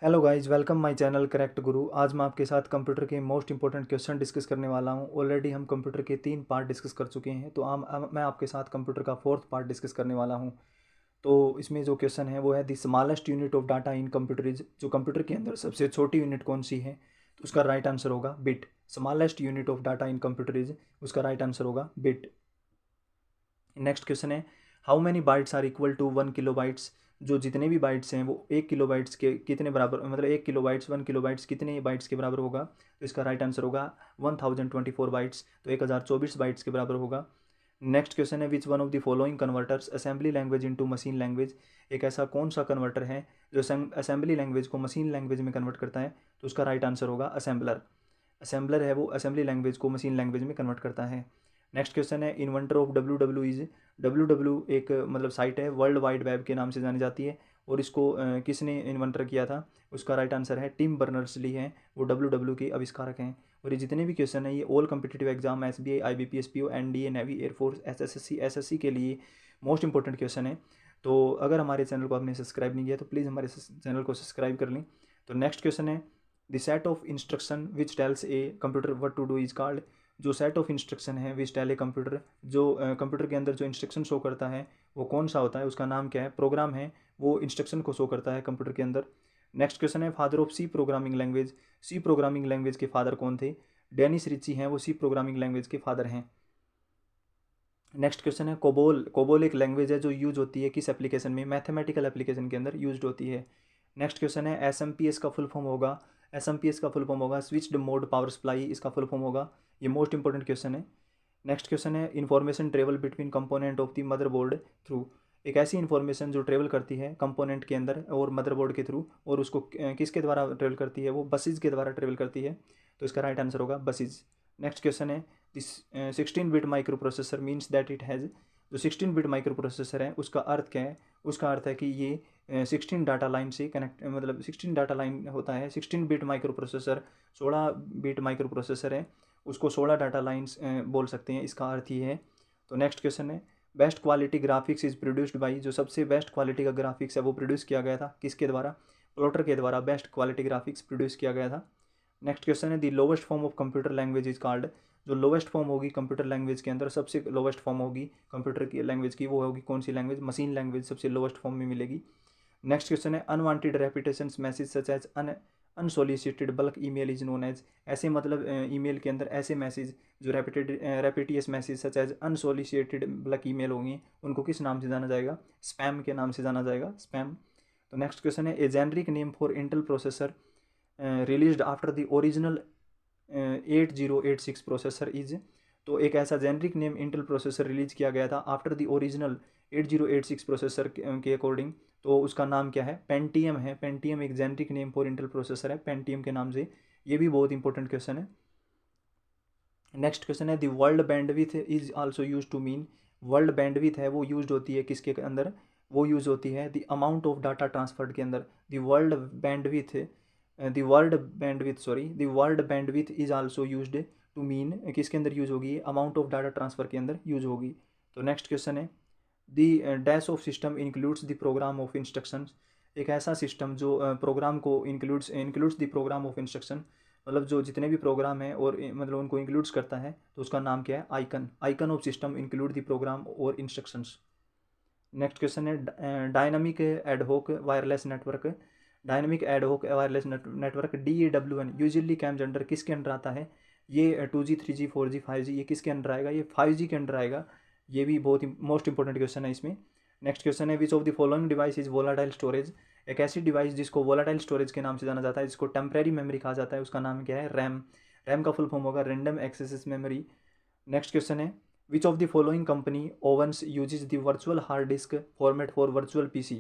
Hello guys, welcome my channel correct गुरु। आज मैं आपके साथ कंप्यूटर के मोस्ट इंपॉर्टेंट क्वेश्चन डिस्कस करने वाला हूं। ऑलरेडी हम कंप्यूटर के 3 पार्ट डिस्कस कर चुके हैं, तो मैं आपके साथ कंप्यूटर का 4th पार्ट डिस्कस करने वाला हूं। तो इसमें जो क्वेश्चन है वो है the smallest unit of data in computer is, जो कंप्यूटर के अंदर सबसे छोटी यूनिट कौन सी है? तो उसका राइट आंसर होगा bit. Smallest unit of data in computer is, उसका राइट आंसर होगा बिट। नेक्स्ट क्वेश्चन है how many bytes are equal to 1 kilo bytes. जो जितने भी बाइट्स हैं वो 1 किलो बाइट्स के कितने बराबर, मतलब 1 किलो बाइट्स 1 किलो बाइट्स कितने बाइट्स के बराबर होगा? तो इसका राइट आंसर होगा 1024 बाइट्स, तो 1024 बाइट्स के बराबर होगा। नेक्स्ट क्वेश्चन है which one of the following converters assembly language into machine language. एक ऐसा कौन सा कन्वर्टर है जो असेंबली लैंग्वेज को मशीन लैंग्वेज में कन्वर्ट करता है? तो उसका राइट आंसर होगा असेंबलर। असेंबलर है वो असेंबली लैंग्वेज को मशीन लैंग्वेज में कन्वर्ट करता है। नेक्स्ट क्वेश्चन है inventor of W is. W एक मतलब साइट है, वर्ल्ड वाइड वेब के नाम से जानी जाती है, और इसको किसने इन्वेंटर किया था? उसका राइट आंसर है टिम बर्नर्स-ली हैं, वो डब्ल्यू के आविष्कारक हैं। और ये जितने भी क्वेश्चन है ये all competitive exam SBI IBPS PO NDA navy air force SSC के लिए मोस्ट इंपॉर्टेंट क्वेश्चन है। तो अगर हमारे चैनल को आपने सब्सक्राइब नहीं किया तो प्लीज़ हमारे चैनल को सब्सक्राइब कर लें। तो नेक्स्ट क्वेश्चन है the set of instruction which tells a computer what to do is called. जो सेट ऑफ इंस्ट्रक्शन है विच टेल ए कंप्यूटर, जो कंप्यूटर के अंदर जो इंस्ट्रक्शन शो करता है वो कौन सा होता है? उसका नाम क्या है? प्रोग्राम है, वो इंस्ट्रक्शन को शो करता है कंप्यूटर के अंदर। नेक्स्ट क्वेश्चन है father of C programming language. C programming language के फादर कौन थे? डेनिस रिची हैं, वो सी प्रोग्रामिंग लैंग्वेज के फादर हैं। नेक्स्ट क्वेश्चन है कोबोल। कोबोल एक लैंग्वेज है जो यूज होती है किस एप्लीकेशन में? मैथमेटिकल एप्लीकेशन के अंदर यूज होती है। नेक्स्ट क्वेश्चन है SMP का फुल फॉर्म होगा, SMP का फुल फॉर्म होगा स्विच्ड मोड पावर सप्लाई, इसका फुल फॉर्म होगा। ये मोस्ट इंपॉर्टेंट क्वेश्चन है। नेक्स्ट क्वेश्चन है information travel between component of the motherboard through. एक ऐसी इन्फॉर्मेशन जो ट्रेवल करती है कंपोनेंट के अंदर और मदरबोर्ड के थ्रू, और उसको किसके द्वारा ट्रेवल करती है? वो बसेज के द्वारा ट्रेवल करती है, तो इसका राइट आंसर होगा बसेज। नेक्स्ट क्वेश्चन है this 16 bit micro processor means that it has. जो 16 बिट माइक्रो प्रोसेसर है उसका अर्थ क्या है? उसका अर्थ है कि ये 16 डाटा लाइन से कनेक्ट, मतलब 16 डाटा लाइन होता है। 16 bit micro processor 16 bit micro processor है, उसको 16 डाटा लाइन्स बोल सकते हैं, इसका अर्थ ये है। तो नेक्स्ट क्वेश्चन है best quality graphics is produced by. जो सबसे बेस्ट क्वालिटी का ग्राफिक्स है वो प्रोड्यूस किया गया था किसके द्वारा? प्लॉटर के द्वारा बेस्ट क्वालिटी ग्राफिक्स प्रोड्यूस किया गया था। नेक्स्ट क्वेश्चन है the lowest form of computer language is called. जो लोवेस्ट फॉर्म होगी कंप्यूटर लैंग्वेज के अंदर, सबसे लोवेस्ट फॉर्म होगी कंप्यूटर की लैंग्वेज की, वो होगी कौन सी लैंग्वेज? मशीन लैंग्वेज सबसे लोवेस्ट फॉर्म में मिलेगी। Next question is unwanted repetition message such as unsolicited bulk email is known as. ऐसे मतलब ईमेल के अंदर ऐसे मैसेज जो repetitious message such as unsolicited bulk email होंगे, उनको किस नाम से जाना जाएगा? स्पैम के नाम से जाना जाएगा, स्पैम। तो नेक्स्ट क्वेश्चन है a generic name for Intel processor released after the original 8086 processor is. तो एक ऐसा generic name Intel processor release किया गया था आफ्टर द ओरिजिनल 8086 प्रोसेसर के अकॉर्डिंग, तो उसका नाम क्या है? पेंटियम है। पेंटियम एक generic name for Intel processor है, पेंटियम के नाम से। ये भी बहुत इंपॉर्टेंट क्वेश्चन है। नेक्स्ट क्वेश्चन है the world bandwidth is also use to mean. World bandwidth है वो यूज होती है किसके अंदर? वो यूज होती है the amount of data transferred के अंदर। The world bandwidth the world bandwidth is also used to mean किसके अंदर यूज होगी? अमाउंट ऑफ डाटा ट्रांसफर के अंदर यूज होगी। तो नेक्स्ट क्वेश्चन है the dash of system includes the program of instructions. एक ऐसा सिस्टम जो प्रोग्राम को includes the program of instruction, मतलब जो जितने भी प्रोग्राम है और मतलब उनको इंक्लूड्स करता है, तो उसका नाम क्या है? Icon. Icon of system include the program और इंस्ट्रक्शंस। नेक्स्ट क्वेश्चन है dynamic ad hoc wireless network. Dynamic ad hoc wireless network DAWN usually came gender किसके अंडर आता है? ये 2G 3G 4G 5G ये किसके अंडर आएगा? ये 5G के अंडर आएगा। ये भी बहुत मोस्ट इंपॉर्टेंट क्वेश्चन है इसमें। नेक्स्ट क्वेश्चन है which of the following device is volatile storage. एक ऐसी डिवाइस जिसको वोलाटाइल स्टोरेज के नाम से जाना जाता है, जिसको टेम्परेरी मेमोरी कहा जाता है, उसका नाम क्या है? रैम। रैम का फुल फॉर्म होगा random access memory. Next question है which of the following company owns uses the virtual hard disk format for virtual PC।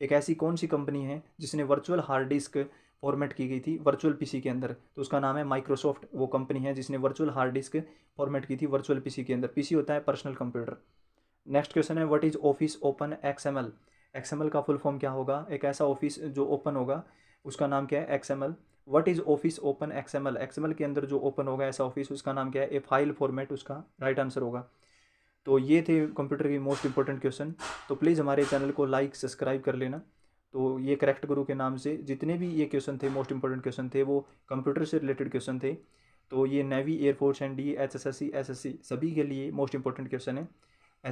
एक ऐसी कौन सी कंपनी है जिसने वर्चुअल हार्ड डिस्क फॉर्मेट की गई थी वर्चुअल PC के अंदर? तो उसका नाम है माइक्रोसॉफ्ट। वो कंपनी है जिसने वर्चुअल हार्ड डिस्क फॉर्मेट की थी वर्चुअल PC के अंदर। PC होता है पर्सनल कंप्यूटर। नेक्स्ट क्वेश्चन है what is office open XML। XML का फुल फॉर्म क्या होगा? एक ऐसा ऑफिस जो ओपन होगा उसका नाम क्या है? XML। What is office open XML। XML के अंदर जो ओपन होगा ऐसा ऑफिस, उसका नाम क्या है? ए फाइल फॉर्मेट, उसका राइट आंसर होगा। तो ये थे कंप्यूटर की मोस्ट इंपॉर्टेंट क्वेश्चन। तो प्लीज़ हमारे चैनल को लाइक सब्सक्राइब कर लेना। तो ये करेक्ट गुरु के नाम से जितने भी ये क्वेश्चन थे, मोस्ट इंपॉर्टेंट क्वेश्चन थे, वो कंप्यूटर से रिलेटेड क्वेश्चन थे। तो ये navy, air force, NDA, HSSC, SSC सभी के लिए मोस्ट इंपॉर्टेंट क्वेश्चन है।